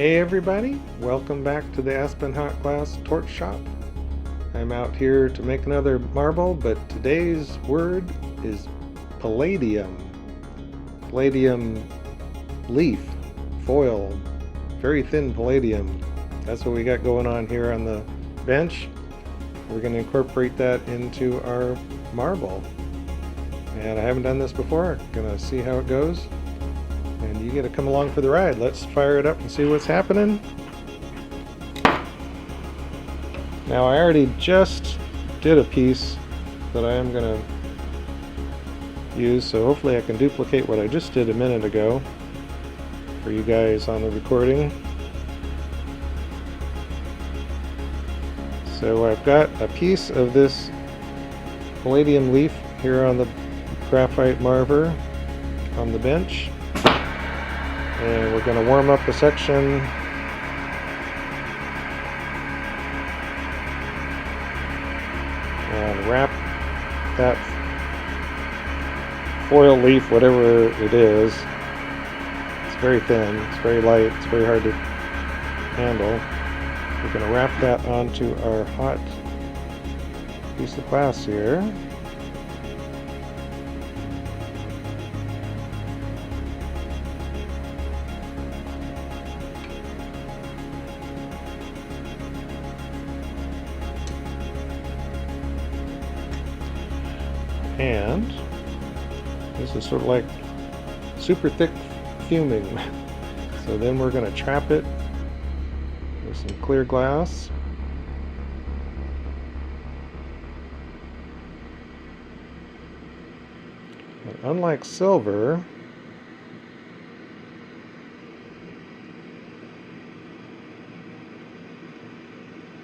Hey everybody, welcome back to the Aspen Hot Glass Torch Shop. I'm out here to make another marble, but today's word is palladium. Palladium leaf, foil, very thin palladium. That's what we got going on here on the bench. We're going to incorporate that into our marble. And I haven't done this before, gonna see how it goes. And you get to come along for the ride. Let's fire it up and see what's happening. Now I already just did a piece that I am going to use, so hopefully I can duplicate what I just did a minute ago for you guys on the recording. So I've got a piece of this palladium leaf here on the graphite marver on the bench. And we're going to warm up a section and wrap that foil leaf, whatever it is. It's very thin, it's very light, it's very hard to handle. We're going to wrap that onto our hot piece of glass here. And this is sort of like super thick fuming. So then we're going to trap it with some clear glass. And unlike silver,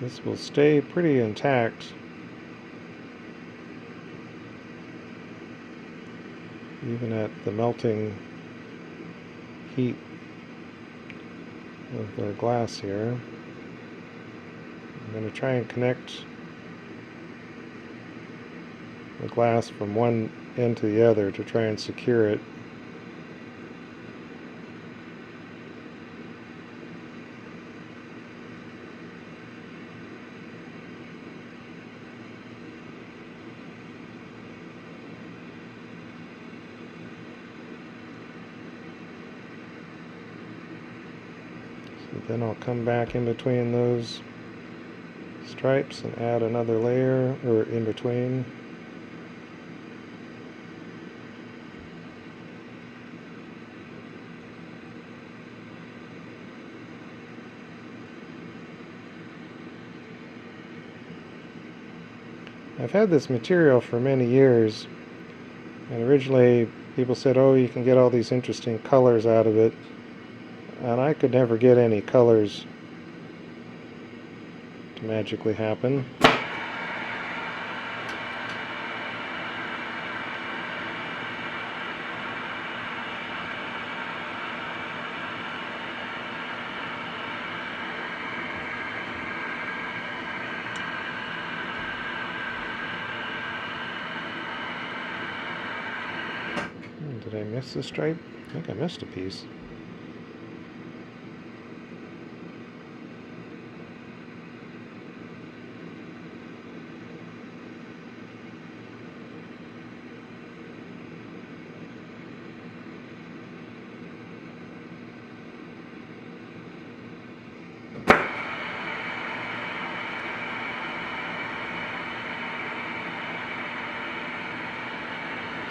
this will stay pretty intact even at the melting heat of the glass here. I'm going to try and connect the glass from one end to the other to try and secure it. Then I'll come back in between those stripes and add another layer, or in between. I've had this material for many years, and originally people said, oh, you can get all these interesting colors out of it. And I could never get any colors to magically happen. Did I miss the stripe? I think I missed a piece.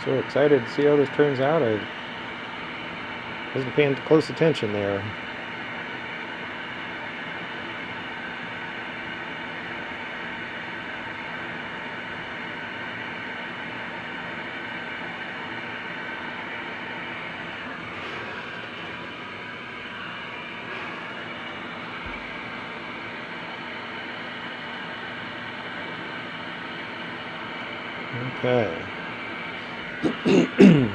So excited to see how this turns out. I wasn't paying close attention there. Okay. And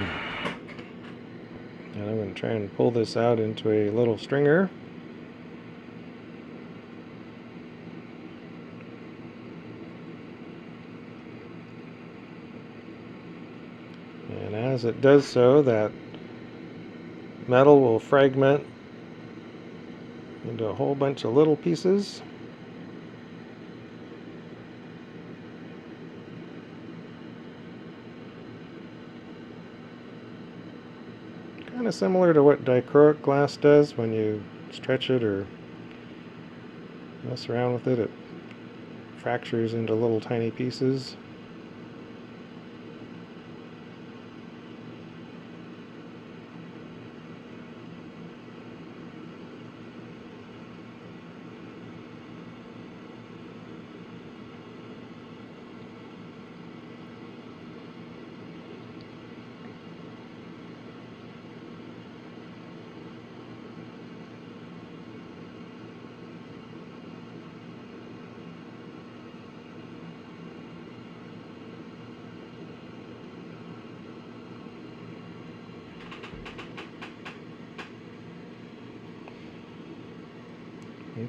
I'm going to try and pull this out into a little stringer. And as it does so, that metal will fragment into a whole bunch of little pieces. Kind of similar to what dichroic glass does when you stretch it or mess around with it. It fractures into little tiny pieces.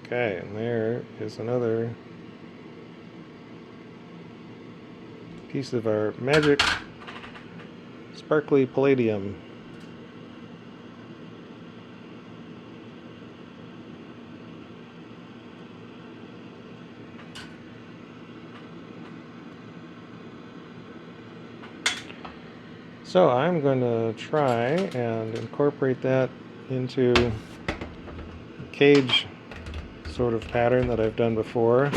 Okay, and there is another piece of our magic sparkly palladium. So I'm going to try and incorporate that into a cage sort of pattern that I've done before.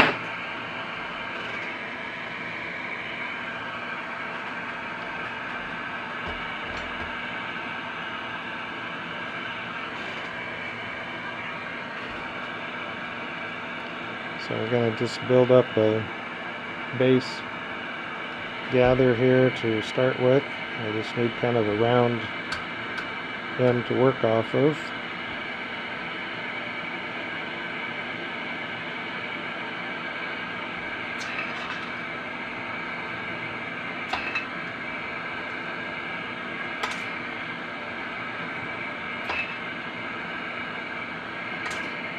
So I'm going to just build up a base gather here to start with. I just need kind of a round end to work off of.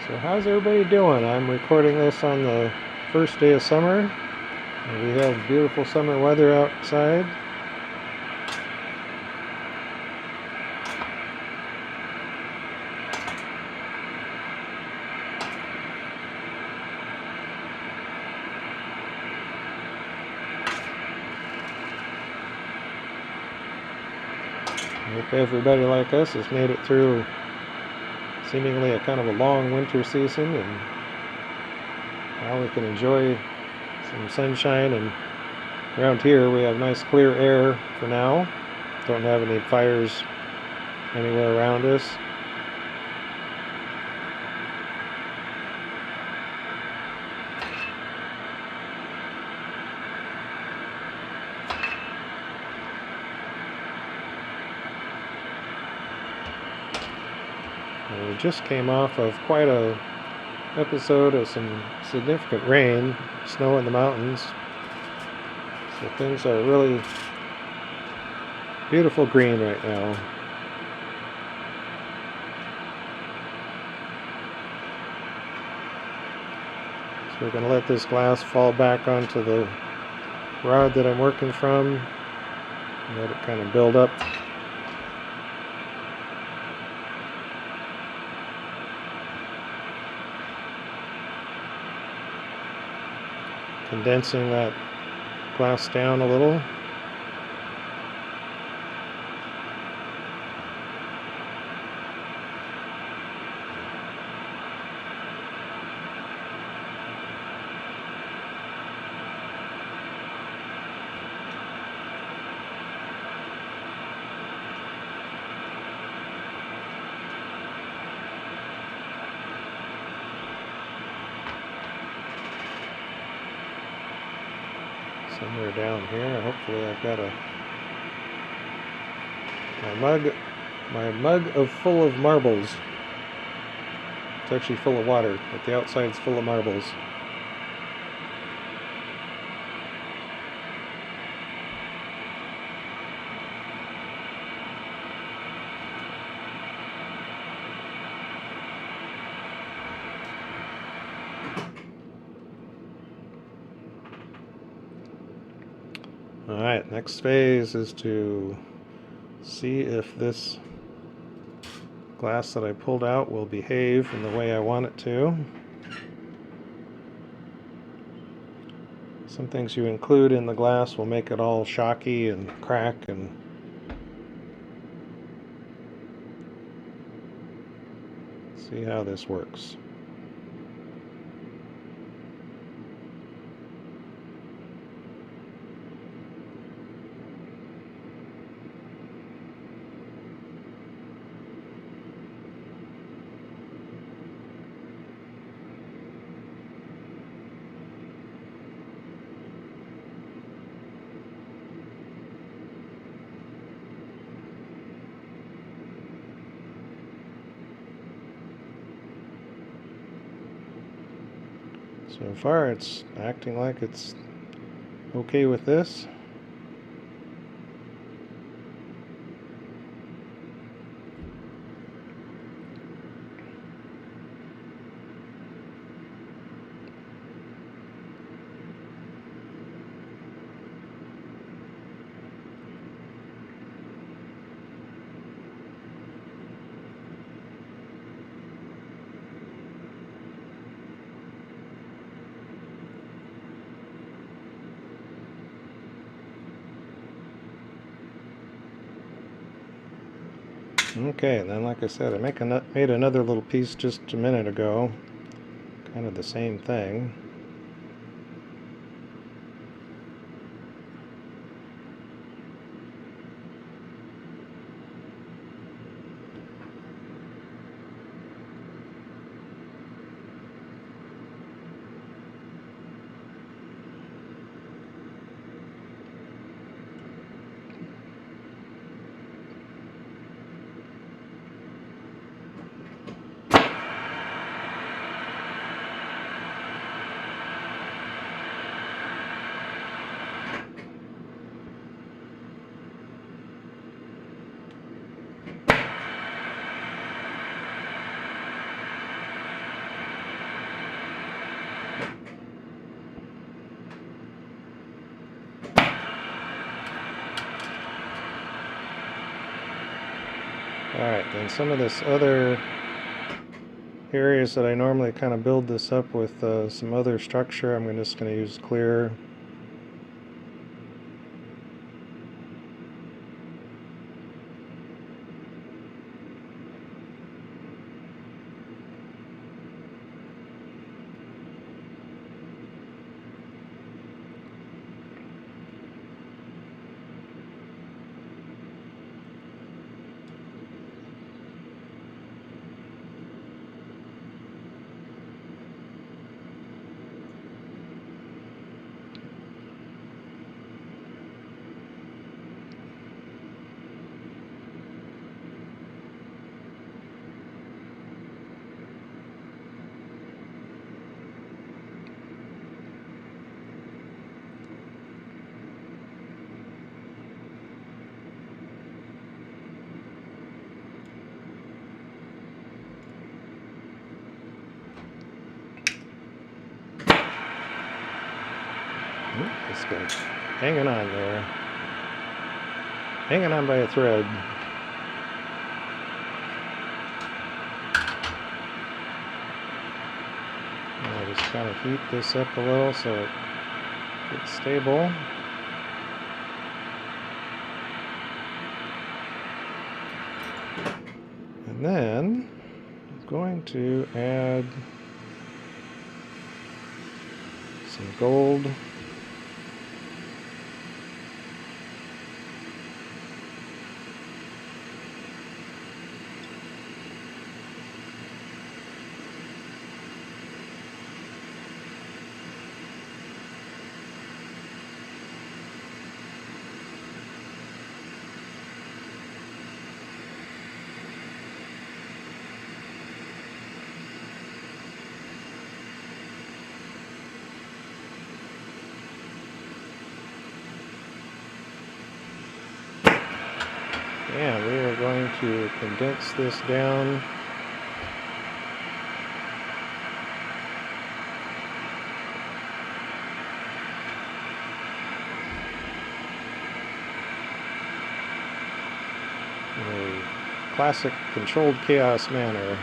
So how's everybody doing? I'm recording this on the first day of summer. We have beautiful summer weather outside. I hope everybody like us has made it through seemingly a kind of a long winter season, and now we can enjoy some sunshine, and around here we have nice clear air for now. Don't have any fires anywhere around us. And we just came off of quite a episode of some significant rain, snow in the mountains. So things are really beautiful green right now. So we're going to let this glass fall back onto the rod that I'm working from and let it kind of build up. Condensing that glass down a little. Somewhere down here, hopefully I've got my mug full of marbles. It's actually full of water, but the outside's full of marbles. Alright, next phase is to see if this glass that I pulled out will behave in the way I want it to. Some things you include in the glass will make it all shocky and crack and see how this works. So far it's acting like it's okay with this. Okay, and then like I said, I made another little piece just a minute ago, kind of the same thing. Alright, then some of this other areas that I normally kind of build this up with some other structure, I'm just going to use clear. This guy's hanging on there. Hanging on by a thread. And I just kind of heat this up a little so it gets stable. And then I'm going to add some gold. And we are going to condense this down . A classic controlled chaos manner.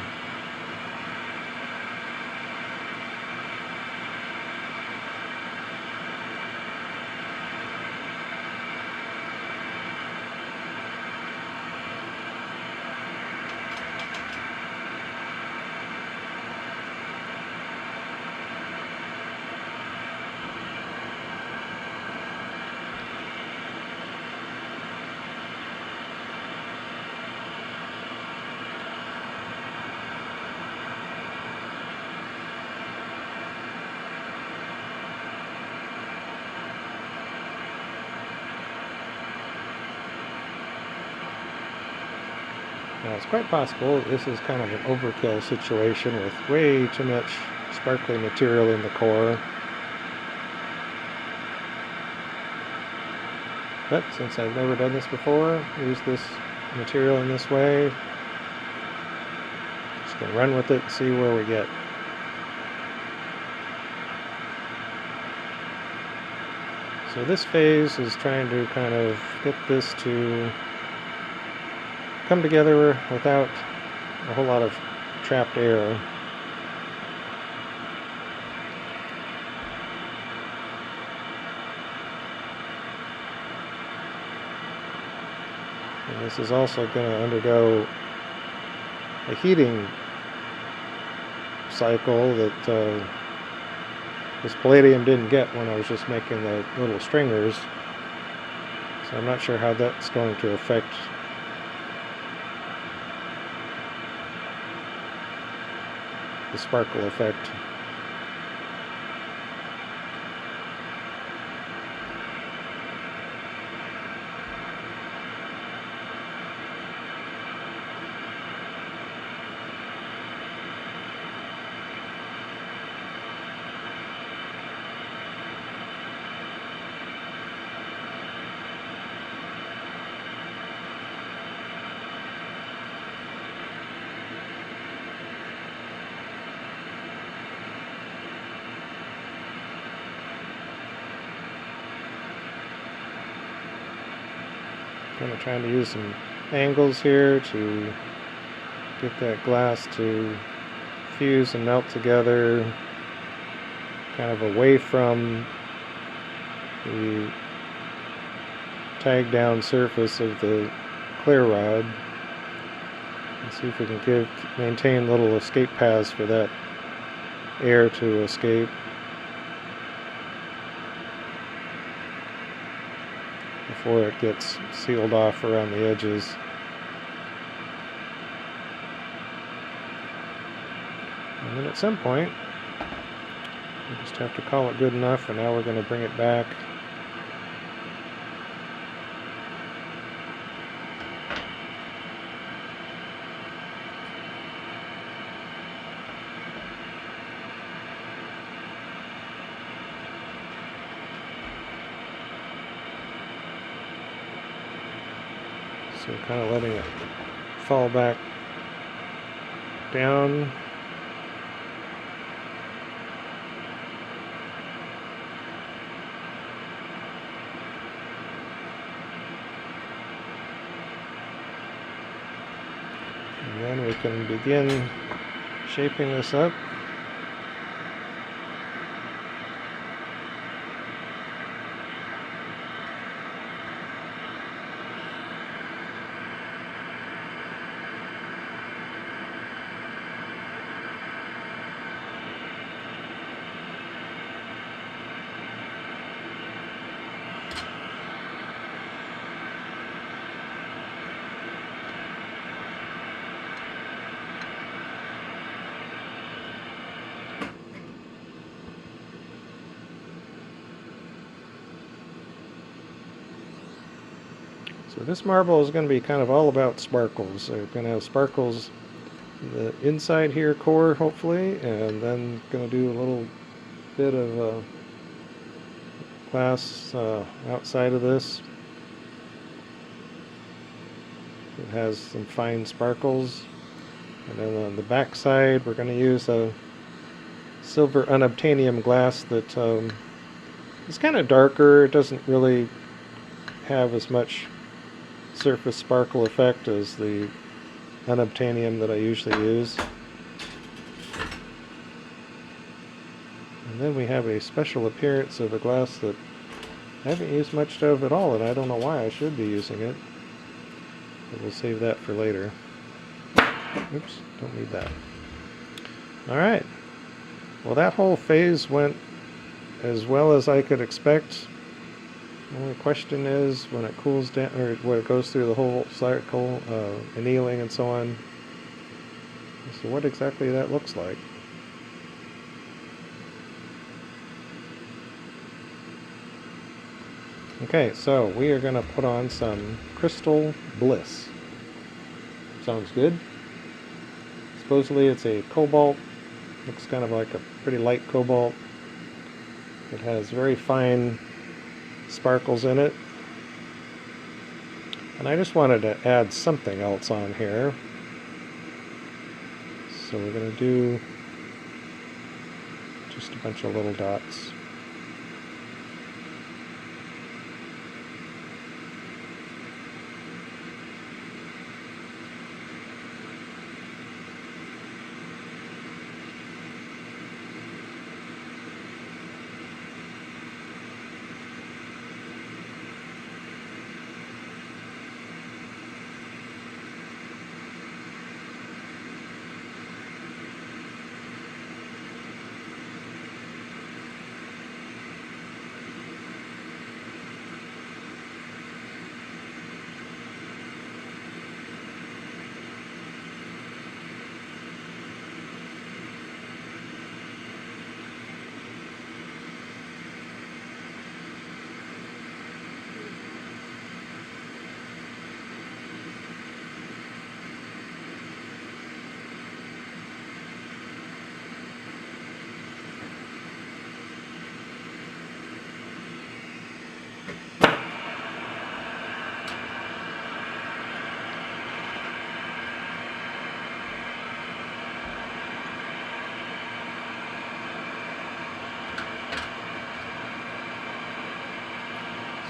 Now it's quite possible this is kind of an overkill situation with way too much sparkly material in the core. But since I've never done this before, use this material in this way, just gonna run with it and see where we get. So this phase is trying to kind of get this to come together without a whole lot of trapped air. And this is also going to undergo a heating cycle that this palladium didn't get when I was just making the little stringers. So I'm not sure how that's going to affect the sparkle effect. Kind of trying to use some angles here to get that glass to fuse and melt together, kind of away from the tagged down surface of the clear rod. And see if we can maintain little escape paths for that air to escape before it gets sealed off around the edges. And then at some point, we just have to call it good enough, and now we're going to bring it back. So kind of letting it fall back down. And then we can begin shaping this up. So this marble is going to be kind of all about sparkles. So we're going to have sparkles in the inside here core, hopefully, and then going to do a little bit of glass outside of this. It has some fine sparkles. And then on the back side, we're going to use a silver unobtainium glass that is kind of darker. It doesn't really have as much surface sparkle effect as the unobtainium that I usually use. And then we have a special appearance of a glass that I haven't used much of at all, and I don't know why I should be using it. But we'll save that for later. Oops, don't need that. Alright. Well, that whole phase went as well as I could expect. The only question is when it cools down, or when it goes through the whole cycle, annealing and so on. So what exactly that looks like. Okay, so we are going to put on some Crystal Bliss. Sounds good. Supposedly it's a cobalt. Looks kind of like a pretty light cobalt. It has very fine sparkles in it. And I just wanted to add something else on here. So we're going to do just a bunch of little dots.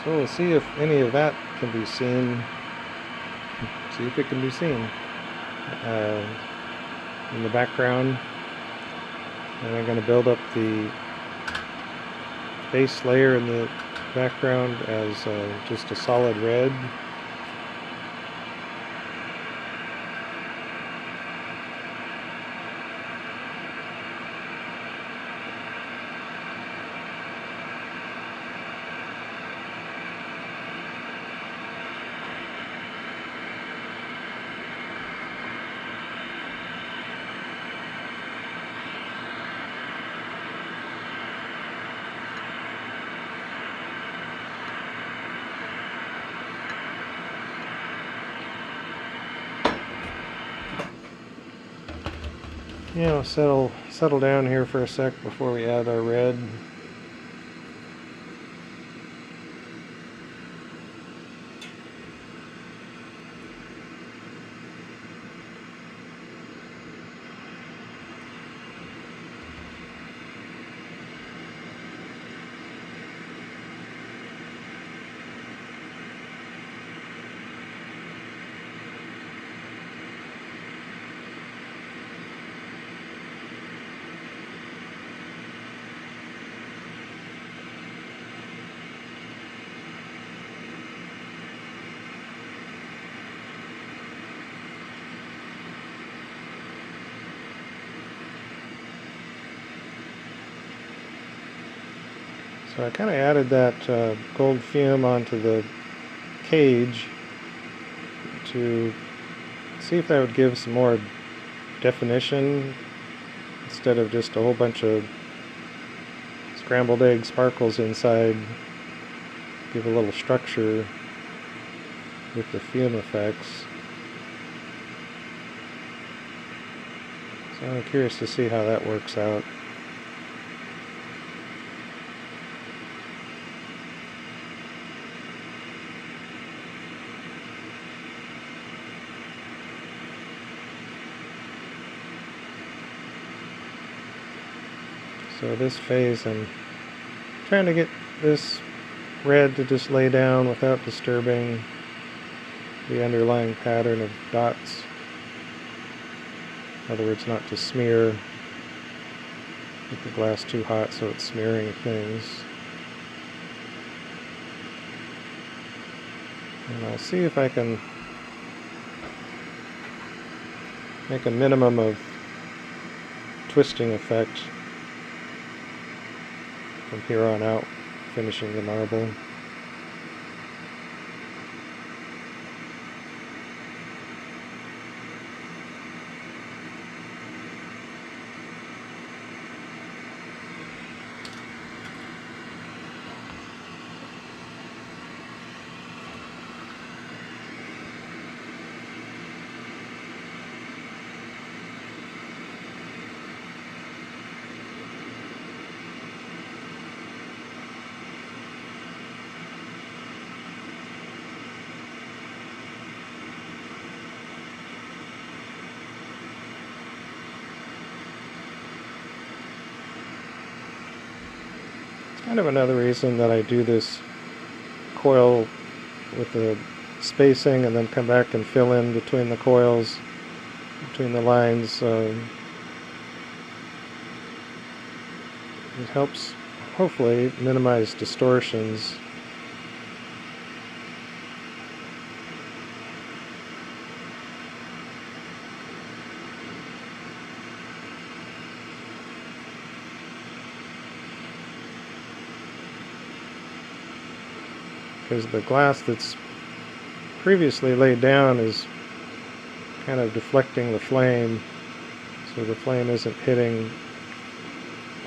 So we'll see if any of that can be seen. See if it can be seen in the background. And I'm going to build up the base layer in the background as just a solid red. You know, settle down here for a sec before we add our red. So I kind of added that gold fume onto the cage to see if that would give some more definition instead of just a whole bunch of scrambled egg sparkles inside. Give a little structure with the fume effects. So I'm curious to see how that works out. So this phase, I'm trying to get this red to just lay down without disturbing the underlying pattern of dots. In other words, not to smear, get the glass too hot so it's smearing things. And I'll see if I can make a minimum of twisting effect from here on out, finishing the marble. Kind of another reason that I do this coil with the spacing and then come back and fill in between the coils, between the lines. It helps hopefully minimize distortions. Because the glass that's previously laid down is kind of deflecting the flame, so the flame isn't hitting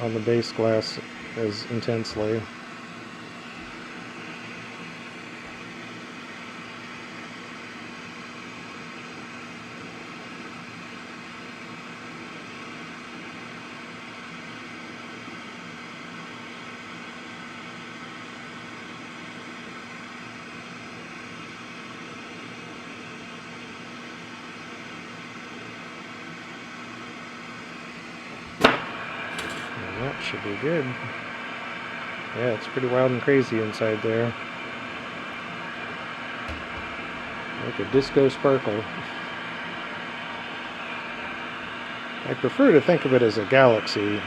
on the base glass as intensely. That should be good. Yeah, it's pretty wild and crazy inside there. Like a disco sparkle. I prefer to think of it as a galaxy.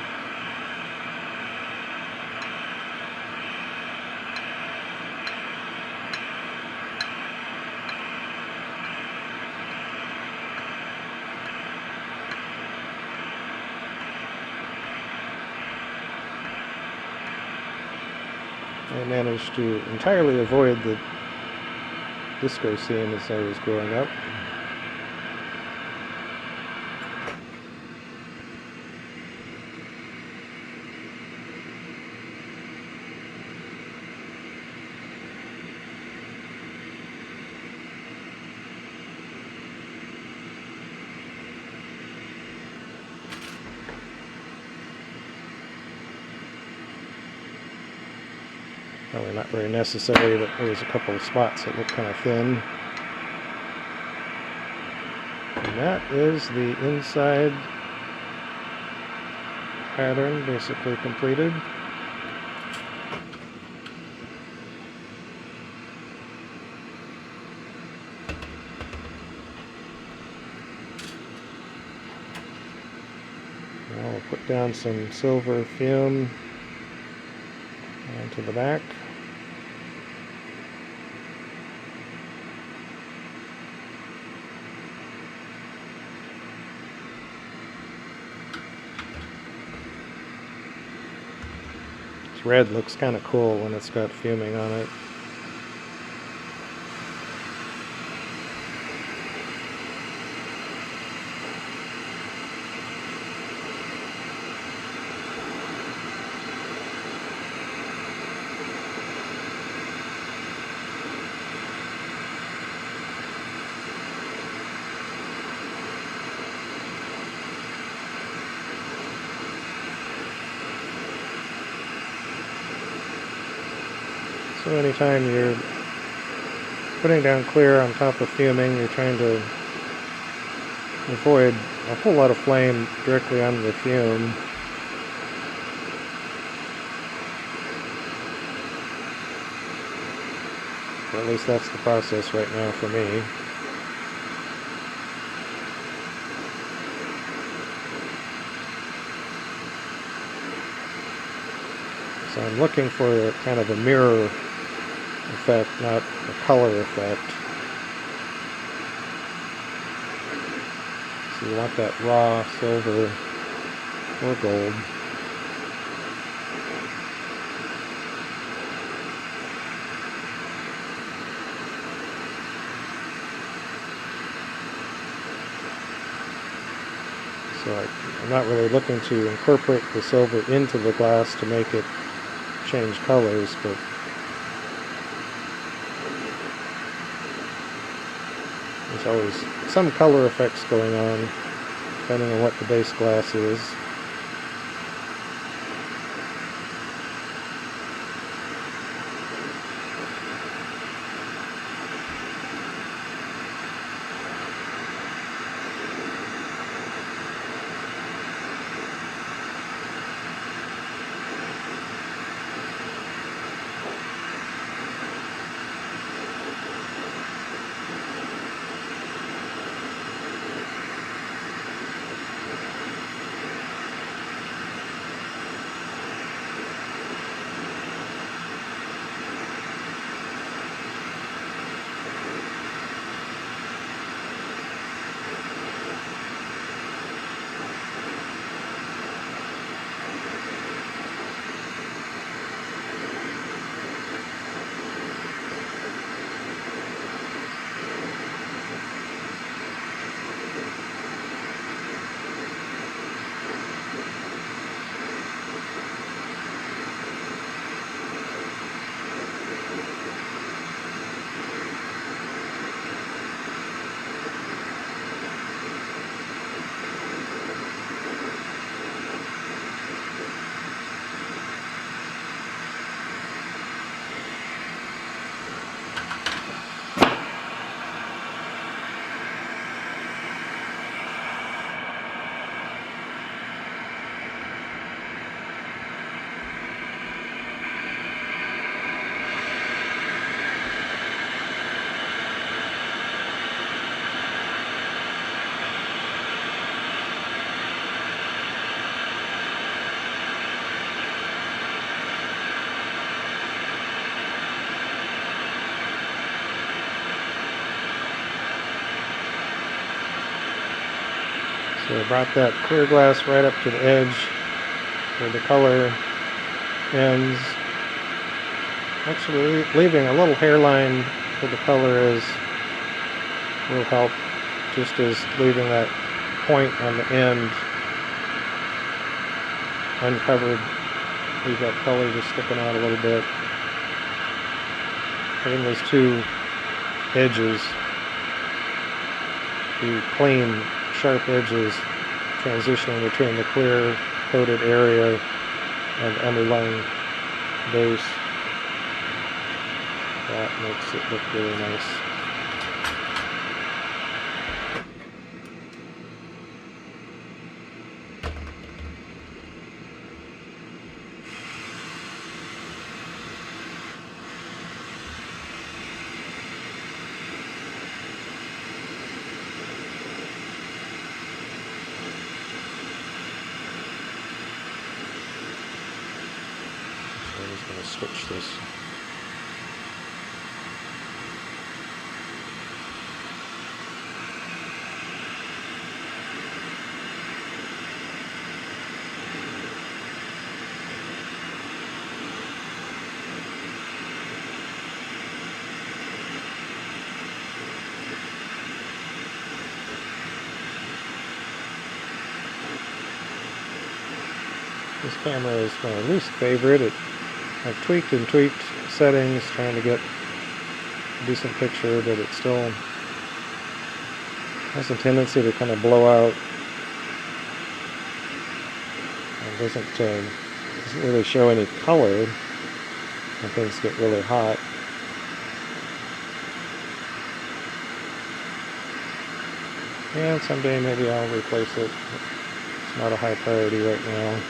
I managed to entirely avoid the disco scene as I was growing up. Probably not very necessary, but there was a couple of spots that looked kind of thin. And that is the inside pattern basically completed. Now we'll put down some silver fume onto the back. This red looks kind of cool when it's got fuming on it. So anytime you're putting down clear on top of fuming, you're trying to avoid a whole lot of flame directly onto the fume. Or at least that's the process right now for me. So I'm looking for kind of a mirror effect, not a color effect. So you want that raw silver or gold. So I'm not really looking to incorporate the silver into the glass to make it change colors, but there's always some color effects going on depending on what the base glass is. So I brought that clear glass right up to the edge where the color ends. Actually, leaving a little hairline where the color is will help, just as leaving that point on the end uncovered. Leave that color just sticking out a little bit. Having those two edges, the clean, sharp edges transitioning between the clear coated area and the underlying base, that makes it look really nice. I'm just going to switch this. This camera is my least favorite. I've tweaked and tweaked settings trying to get a decent picture, but it still has a tendency to kind of blow out and doesn't really show any color when things get really hot. And someday maybe I'll replace it. It's not a high priority right now.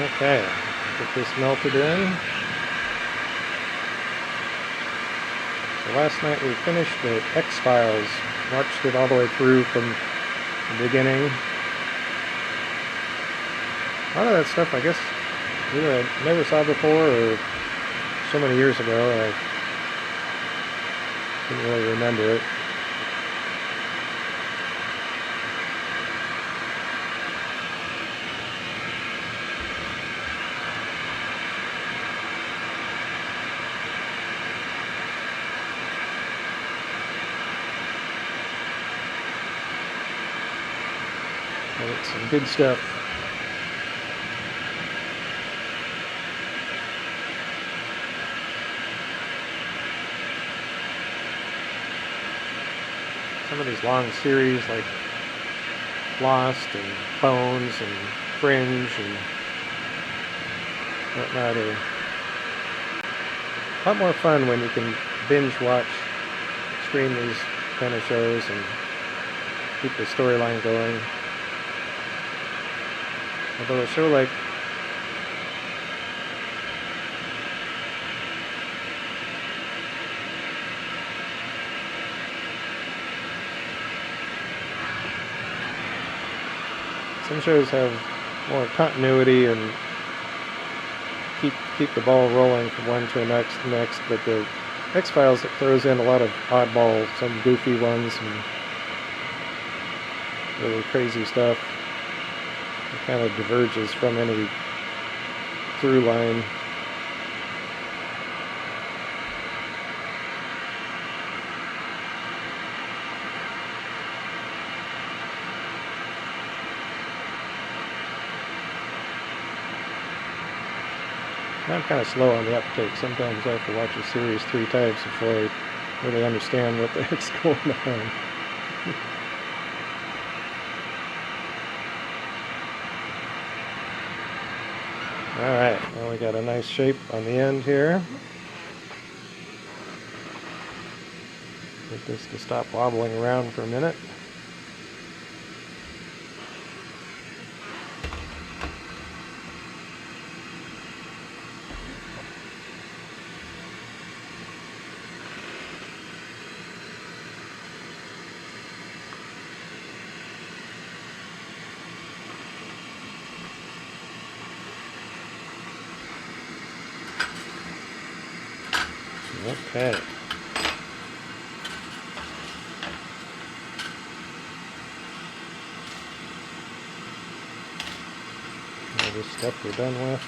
Okay, get this melted in. So last night we finished the X-Files, watched it all the way through from the beginning. A lot of that stuff I guess either I never saw before or so many years ago I didn't really remember it. But it's some good stuff. Some of these long series like Lost and Bones and Fringe and whatnot are a lot more fun when you can binge watch, stream these kind of shows and keep the storyline going. Although a show like some shows have more continuity and keep the ball rolling from one to the next, but the X-Files throws in a lot of oddball, some goofy ones and really crazy stuff. It kind of diverges from any through line. I'm kind of slow on the uptake. Sometimes I have to watch a series 3 times before I really understand what the heck's going on. Alright, well we got a nice shape on the end here. Get this to stop wobbling around for a minute. Okay. Now this step we're done with.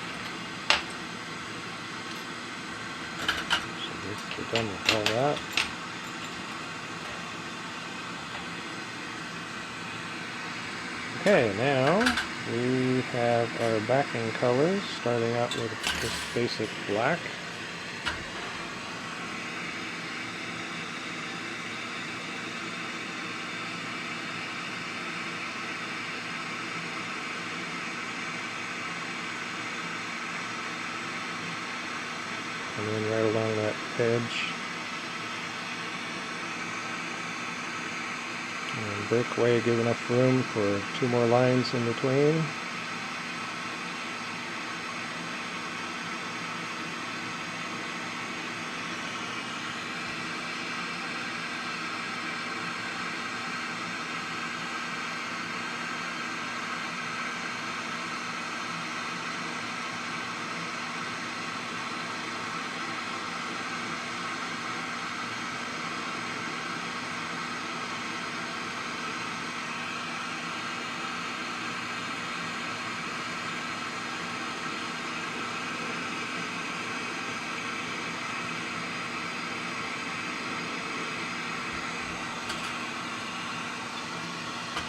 So we're done with all that. Okay, now we have our backing colors, starting out with this basic black. And then right along that edge. And break away, give enough room for 2 more lines in between.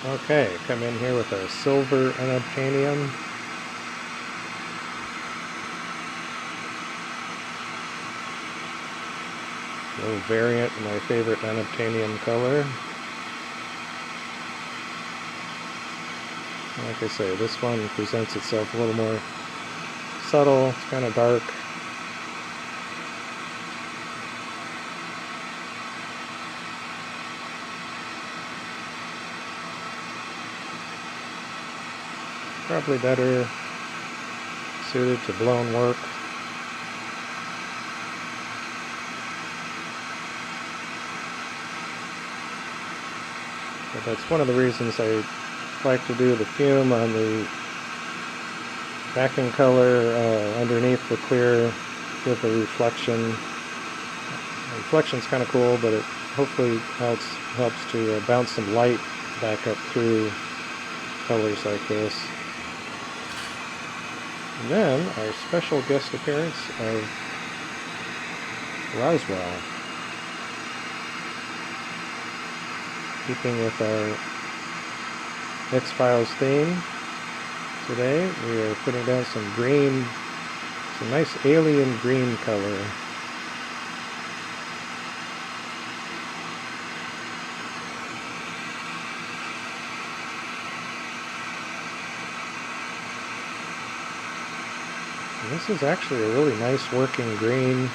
Okay, come in here with our silver unobtainium. A little variant of my favorite unobtainium color. Like I say, this one presents itself a little more subtle, it's kind of dark. Probably better suited to blown work. But that's one of the reasons I like to do the fume on the backing color underneath the clear, with the reflection. The reflection's kind of cool, but it hopefully helps to bounce some light back up through colors like this. And then our special guest appearance of Roswell. Keeping with our X-Files theme, today we are putting down some green, some nice alien green color. And this is actually a really nice working green.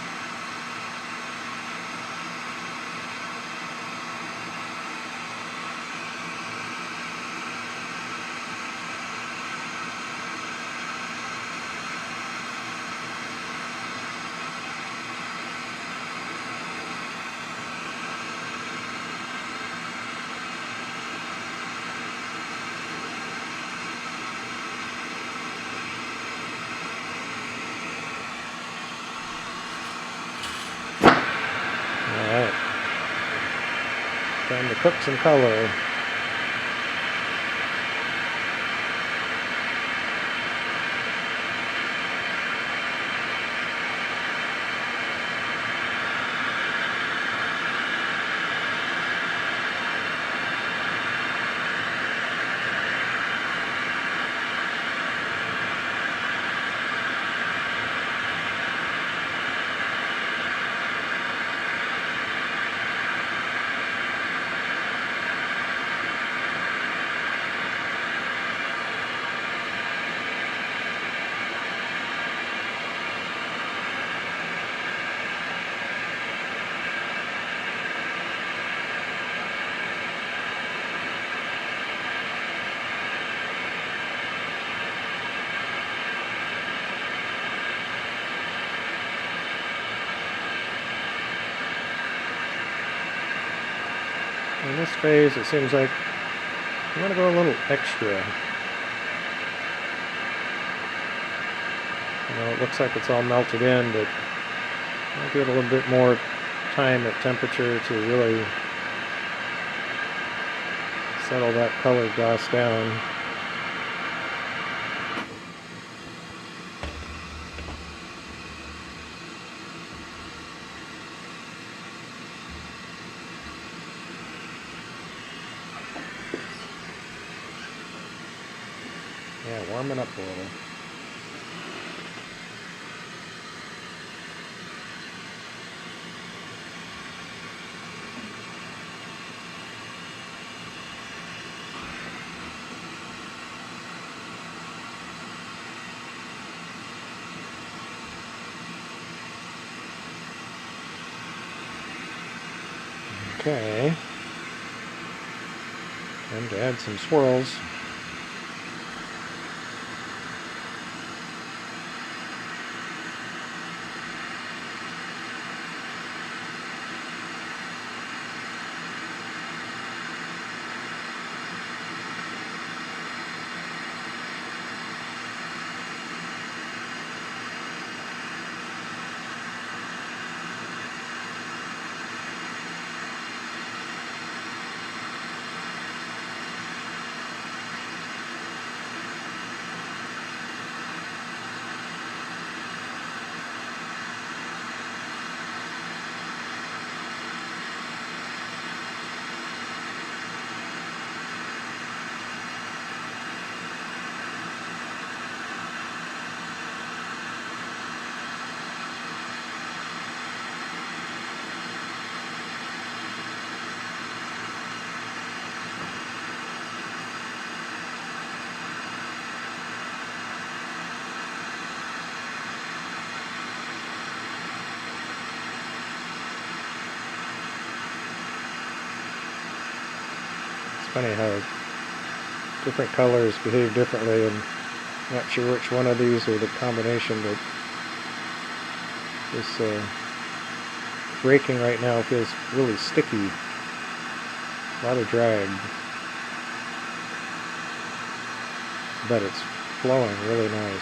Alright, time to cook some color. In this phase, it seems like I'm going to go a little extra. You know, it looks like it's all melted in, but I'll give it a little bit more time at temperature to really settle that color gloss down. Yeah, warming up a little. Okay. Time to add some swirls. Funny how different colors behave differently, and Not sure which one of these or the combination, but this raking right now feels really sticky. A lot of drag. But it's flowing really nice.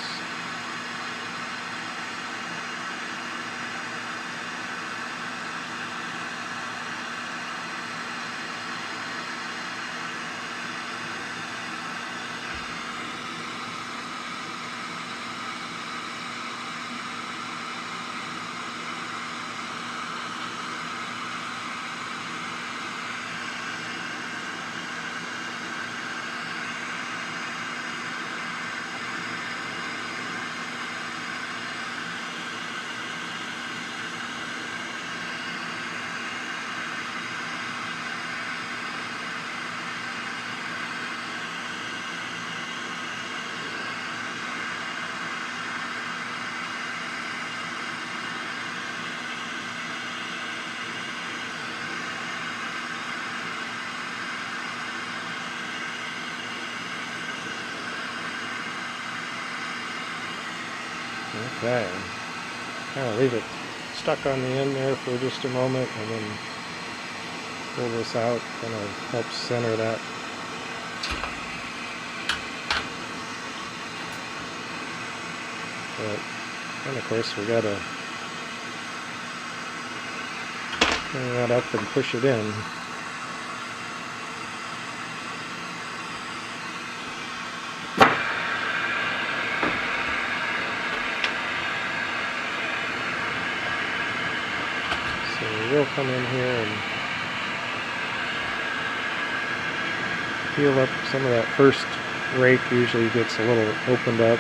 Okay, kind of leave it stuck on the end there for just a moment and then pull this out, kind of helps center that. And of course we gotta bring that up and push it in. We'll come in here and peel up some of that first rake. Usually gets a little opened up.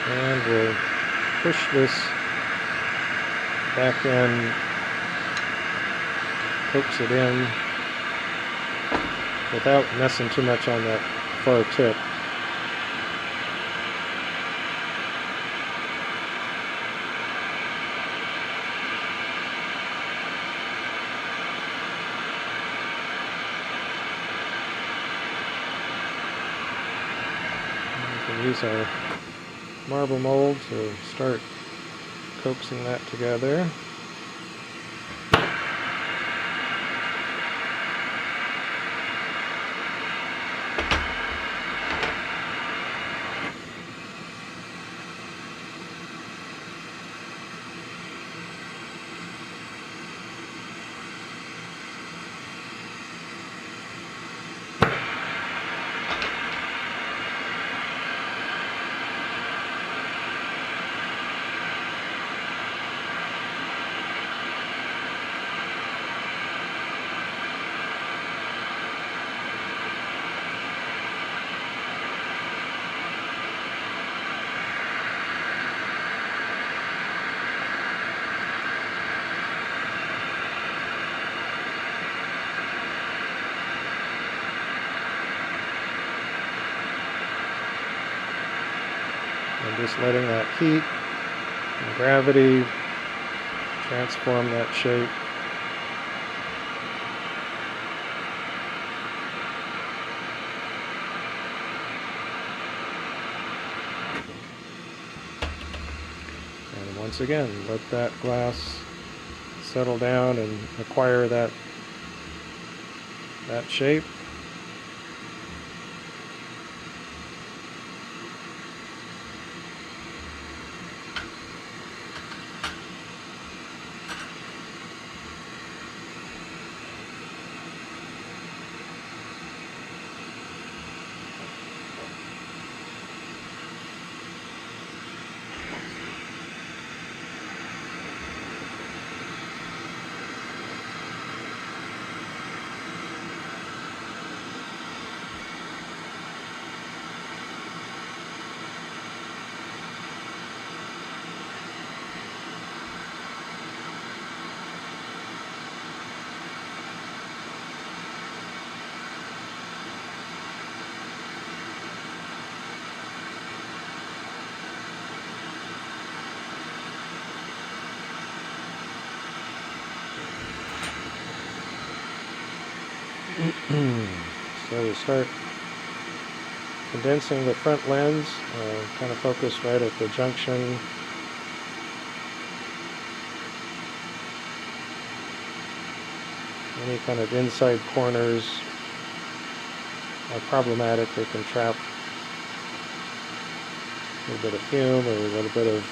And we'll push this back in, coax it in without messing too much on that far tip. We can use our marble mold to start coaxing that together. And just letting that heat and gravity transform that shape. And once again, let that glass settle down and acquire that shape. So we start condensing the front lens, kind of focus right at the junction. Any kind of inside corners are problematic. They can trap a little bit of fume or a little bit of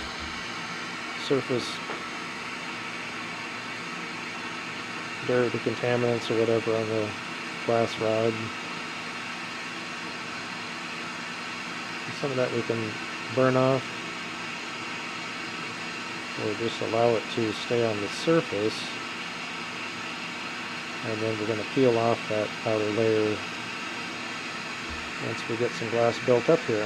surface dirt or contaminants or whatever on the glass rod. Some of that we can burn off or just allow it to stay on the surface, and then we're going to peel off that outer layer once we get some glass built up here.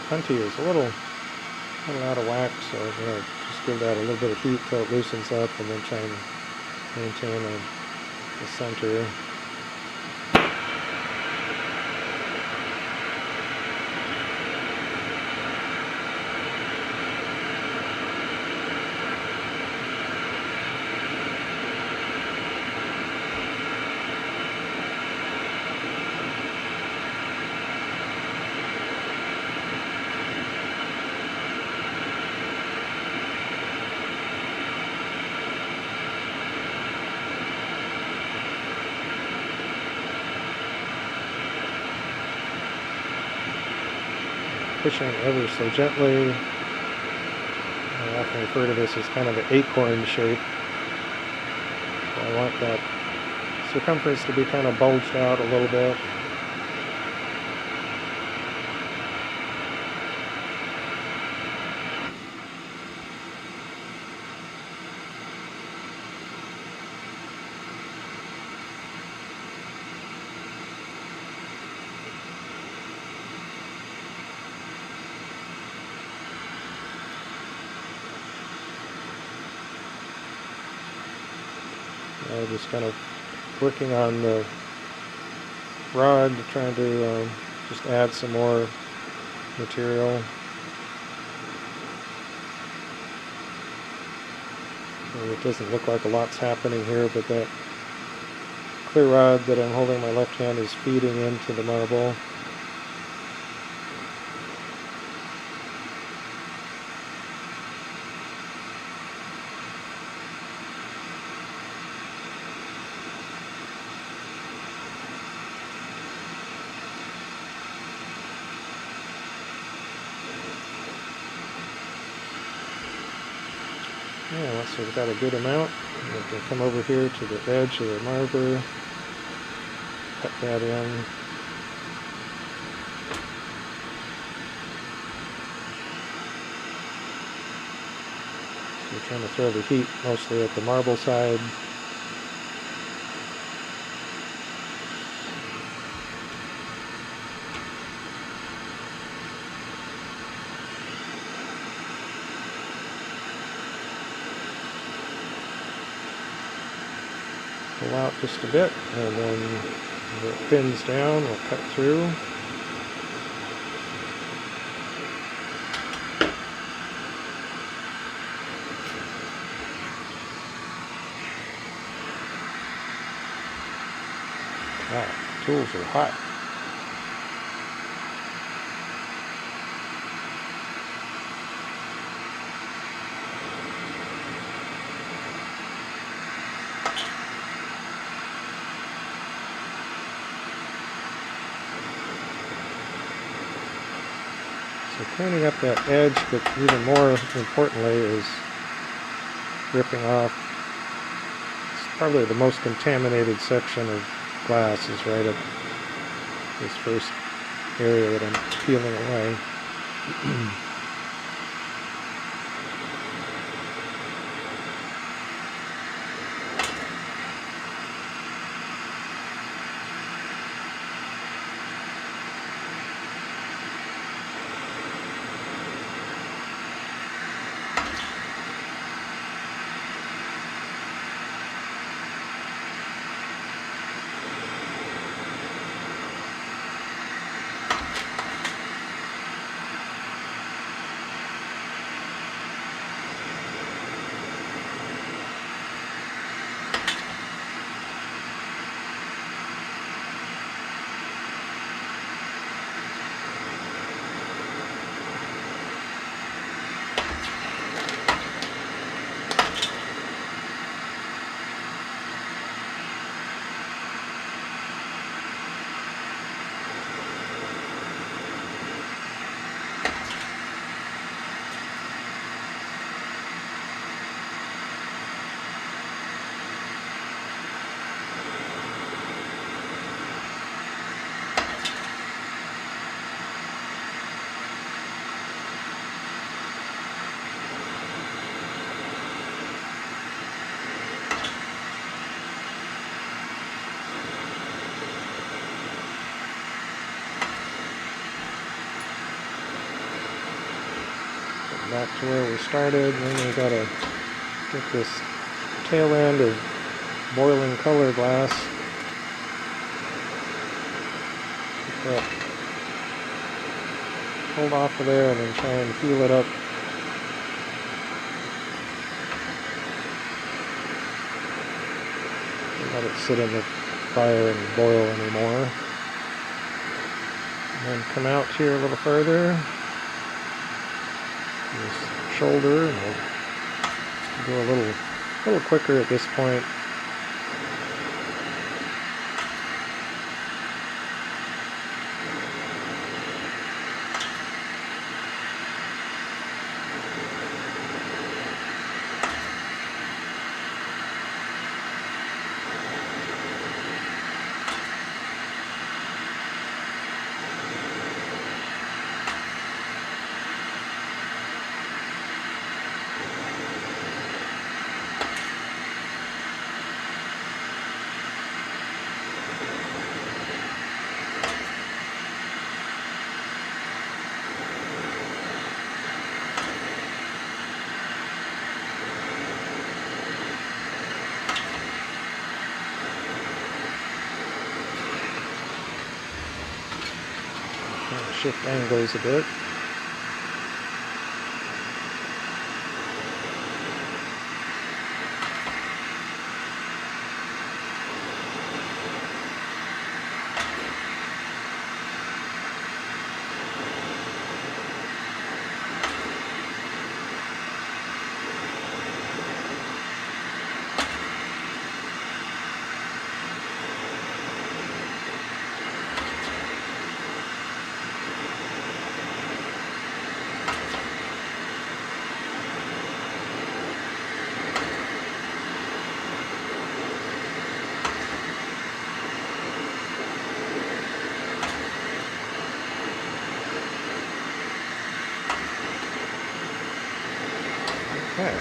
Punty is a little out of whack, so I'm going to just give that a little bit of heat till it loosens up, and then try and maintain the center. Pushing ever so gently. I often refer to this as kind of an acorn shape. So I want that circumference to be kind of bulged out a little bit. Just kind of working on the rod, trying to just add some more material. And it doesn't look like a lot's happening here, but that clear rod that I'm holding in my left hand is feeding into the marble. Yeah, once we've got a good amount, we can come over here to the edge of the marble, cut that in. So we're trying to throw the heat mostly at the marble side. Pull out just a bit, and then when it thins down, we'll cut through. Wow, tools are hot. So cleaning up that edge, but even more importantly is ripping off. It's probably the most contaminated section of glass is right at this first area that I'm peeling away. Back to where we started, and then we gotta get this tail end of boiling color glass. Get that pulled off of there and then try and heal it up. Don't let it sit in the fire and boil anymore. And then come out here a little further. This shoulder, and we'll go a little quicker at this point. Shift angles a bit. Okay.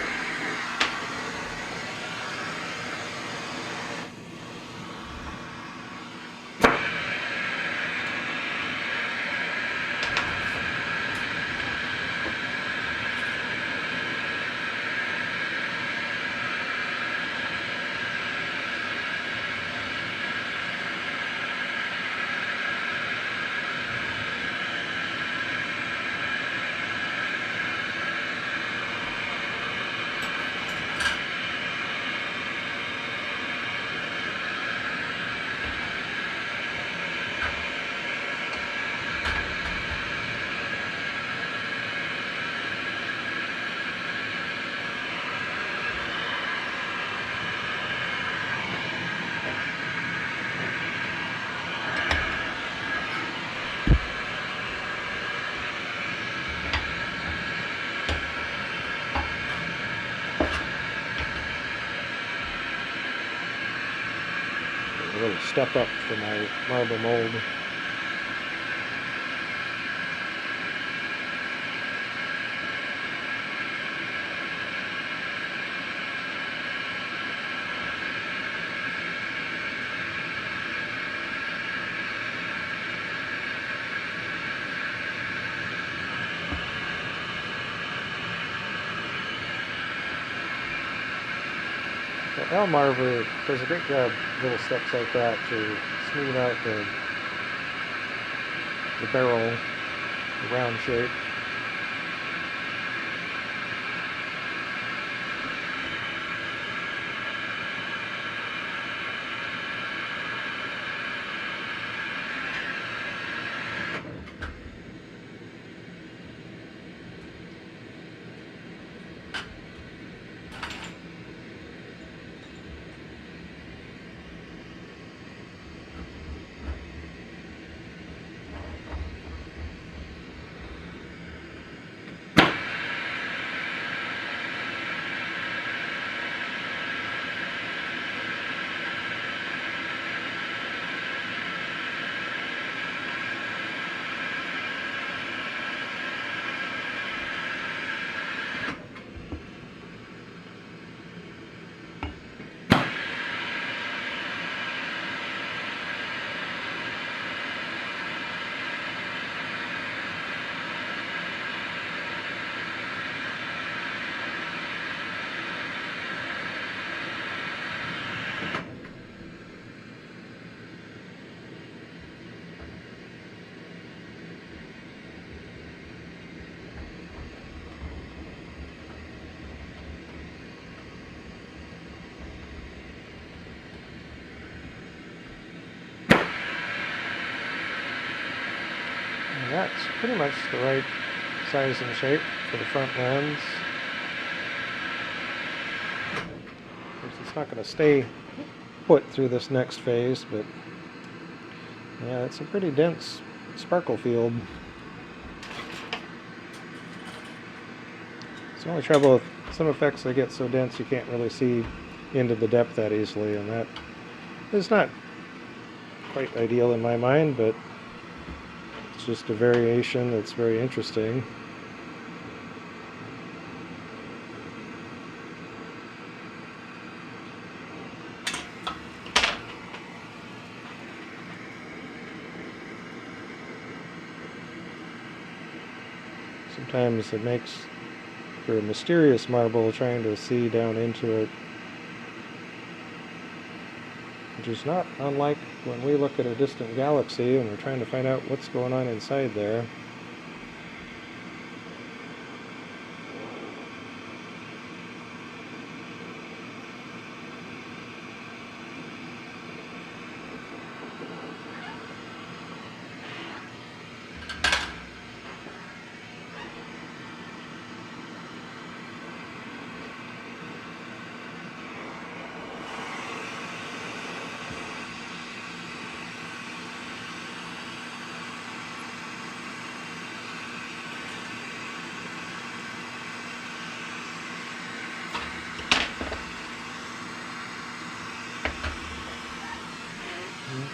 step up for my marble mold. Elmarver does a great job, little steps like that, to smooth out the barrel, the round shape. That's pretty much the right size and shape for the front lens. Of course, it's not going to stay put through this next phase, but yeah, it's a pretty dense sparkle field. It's the only trouble with some effects that get so dense you can't really see into the depth that easily, and that is not quite ideal in my mind, but it's just a variation that's very interesting. Sometimes it makes for a mysterious marble trying to see down into it, which is not unlike when we look at a distant galaxy and we're trying to find out what's going on inside there.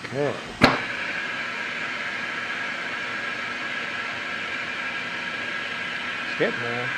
Okay. It's getting there.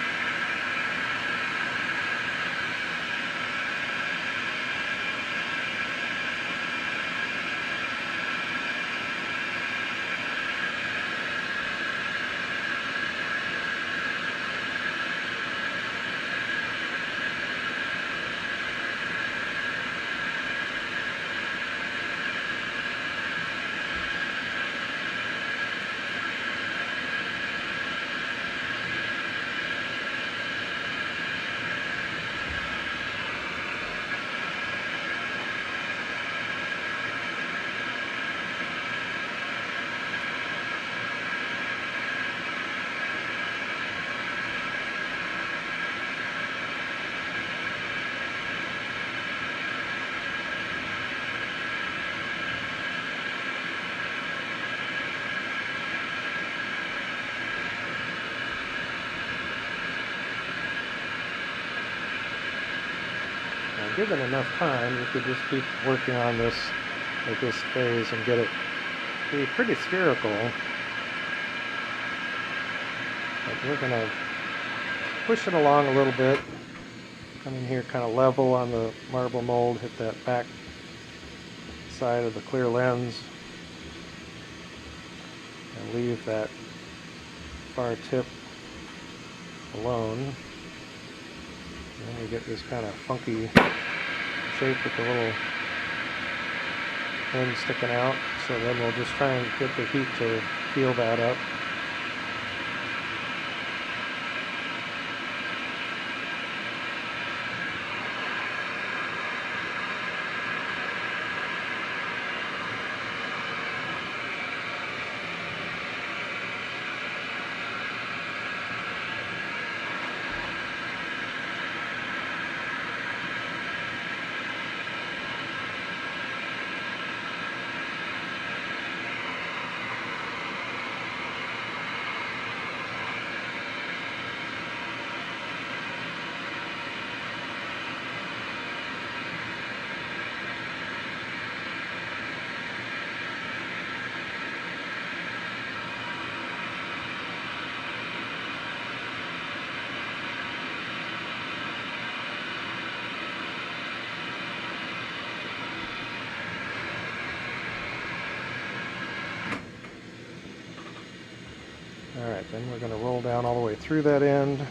Given enough time, you could just keep working on this at this phase and get it to be pretty spherical. But we're going to push it along a little bit. Come in here kind of level on the marble mold, hit that back side of the clear lens, and leave that far tip alone. And then we get this kind of funky shape with the little end sticking out. So then we'll just try and get the heat to heal that up. Alright, then we're going to roll down all the way through that end.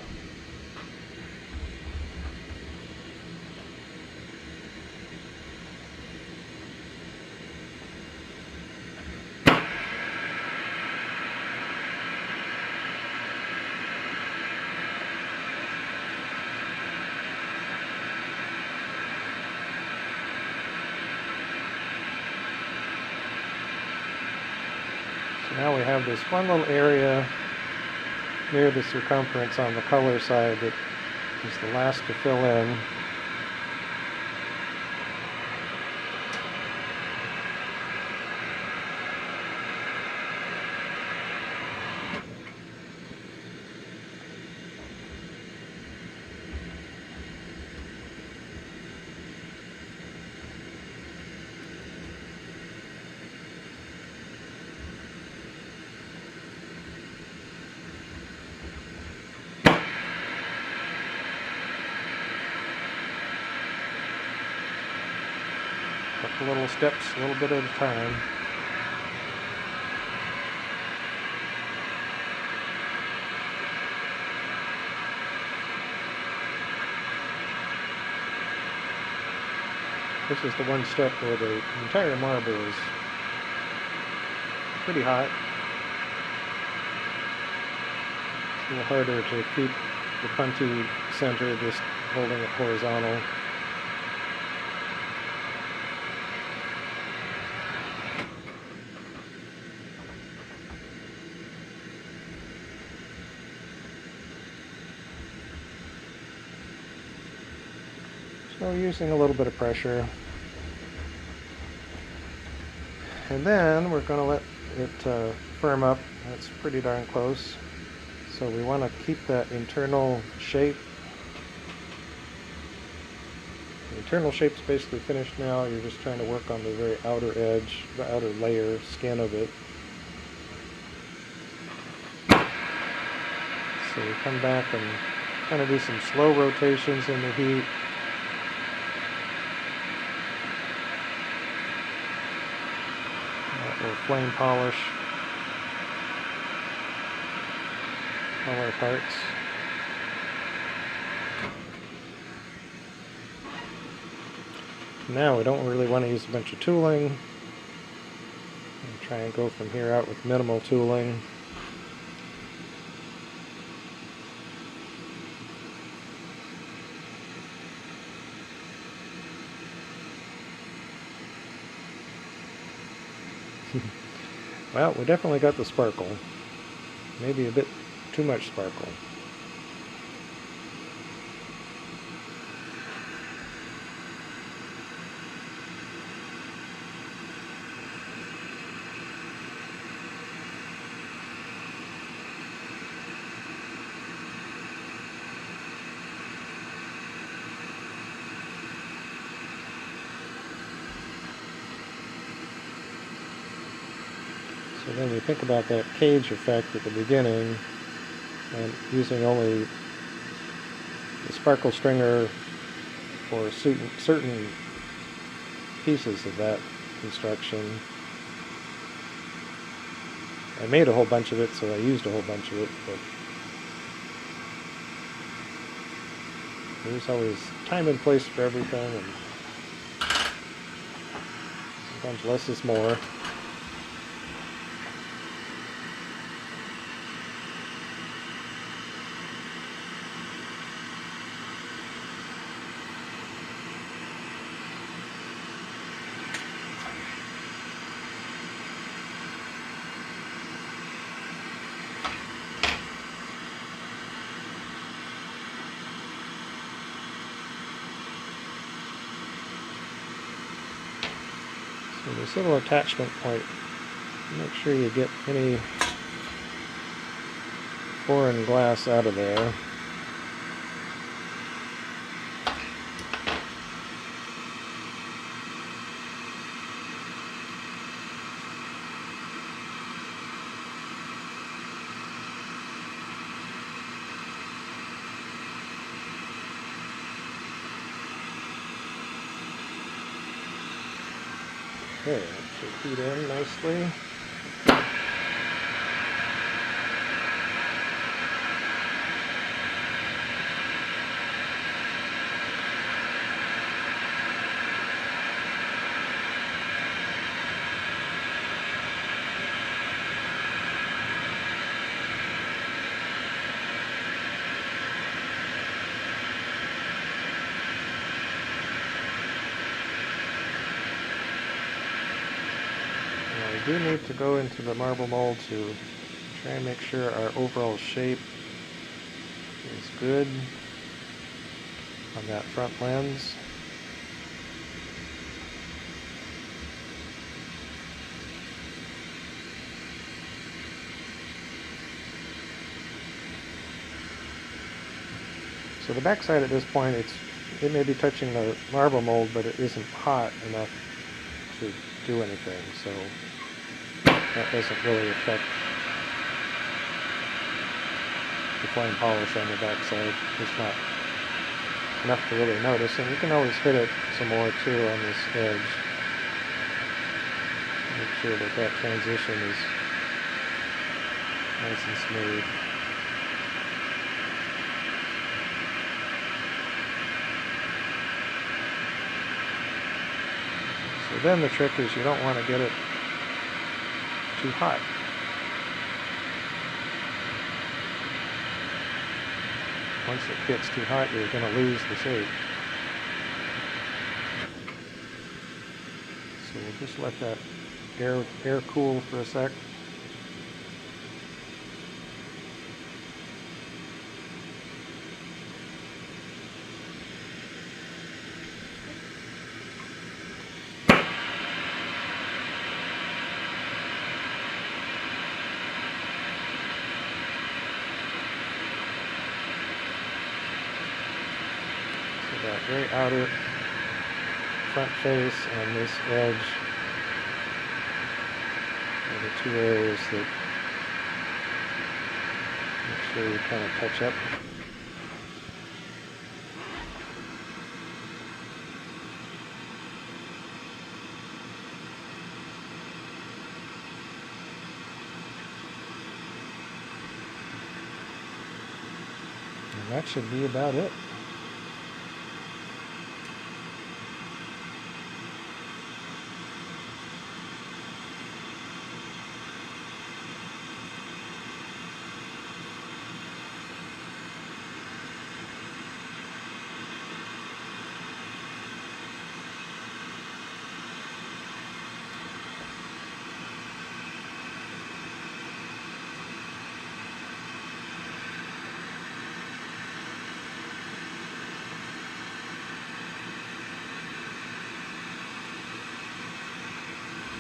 Now we have this one little area near the circumference on the color side that is the last to fill in. Couple little steps, a little bit at a time. This is the one step where the entire marble is pretty hot. It's a little harder to keep the punchy center just holding it horizontal. So using a little bit of pressure. And then we're going to let it firm up. That's pretty darn close. So we want to keep that internal shape. The internal shape's basically finished now. You're just trying to work on the very outer edge, the outer layer, skin of it. So we come back and kind of do some slow rotations in the heat. Or flame polish all our parts. Now we don't really want to use a bunch of tooling. I'll try and go from here out with minimal tooling. Well, we definitely got the sparkle. Maybe a bit too much sparkle. then we think about that cage effect at the beginning, and using only the sparkle stringer for certain pieces of that construction. I made a whole bunch of it, so I used a whole bunch of it, but there's always time and place for everything, and sometimes less is more. So this little attachment point, make sure you get any foreign glass out of there. Okay, that should feed in nicely. We do need to go into the marble mold to try and make sure our overall shape is good on that front lens. So the backside at this point, it may be touching the marble mold, but it isn't hot enough to do anything, so that doesn't really affect the flame polish on the backside. It's not enough to really notice, and you can always hit it some more too on this edge. Make sure that that transition is nice and smooth. So then the trick is you don't want to get it too hot. Once it gets too hot, you're going to lose the shape. So we'll just let that air cool for a sec. That very outer front face and this edge are the two areas that make sure you kind of touch up. And that should be about it.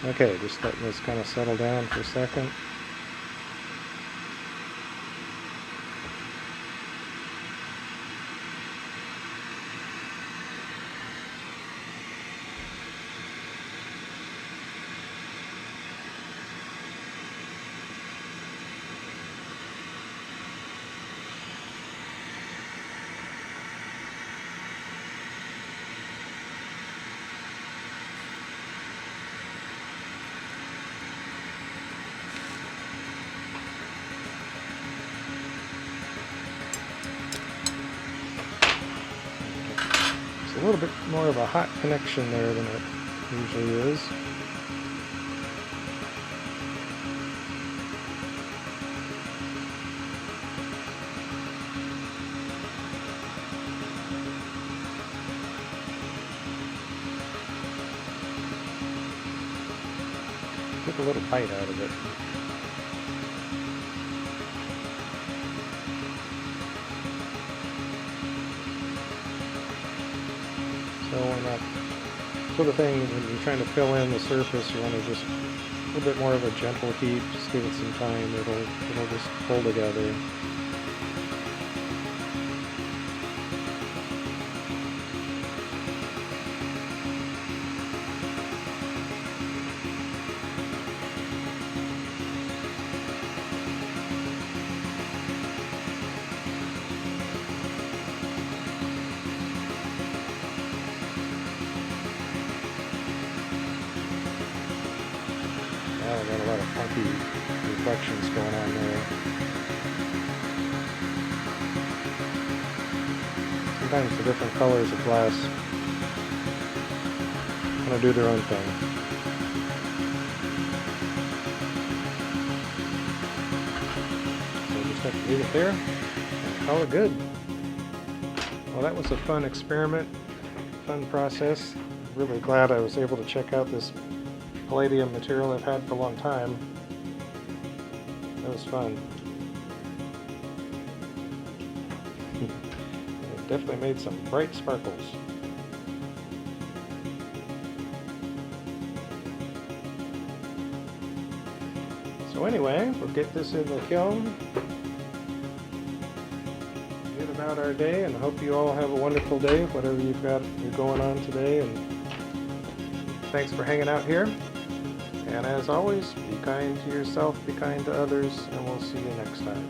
Okay, just letting this kind of settle down for a second. a little bit more of a hot connection there than it usually is. Took a little bite out of it. So on that sort of thing, when you're trying to fill in the surface, you want to just a little bit more of a gentle heat. Just give it some time. It'll just pull together. I got a lot of funky reflections going on there. Sometimes the different colors of glass kind of do their own thing. So just have to leave it there and call it good. Well, that was a fun experiment, fun process. Really glad I was able to check out this palladium material I've had for a long time. That was fun. It definitely made some bright sparkles. So anyway, we'll get this in the kiln, get about our day, and hope you all have a wonderful day, whatever you're going on today. And thanks for hanging out here. And as always, be kind to yourself, be kind to others, and we'll see you next time.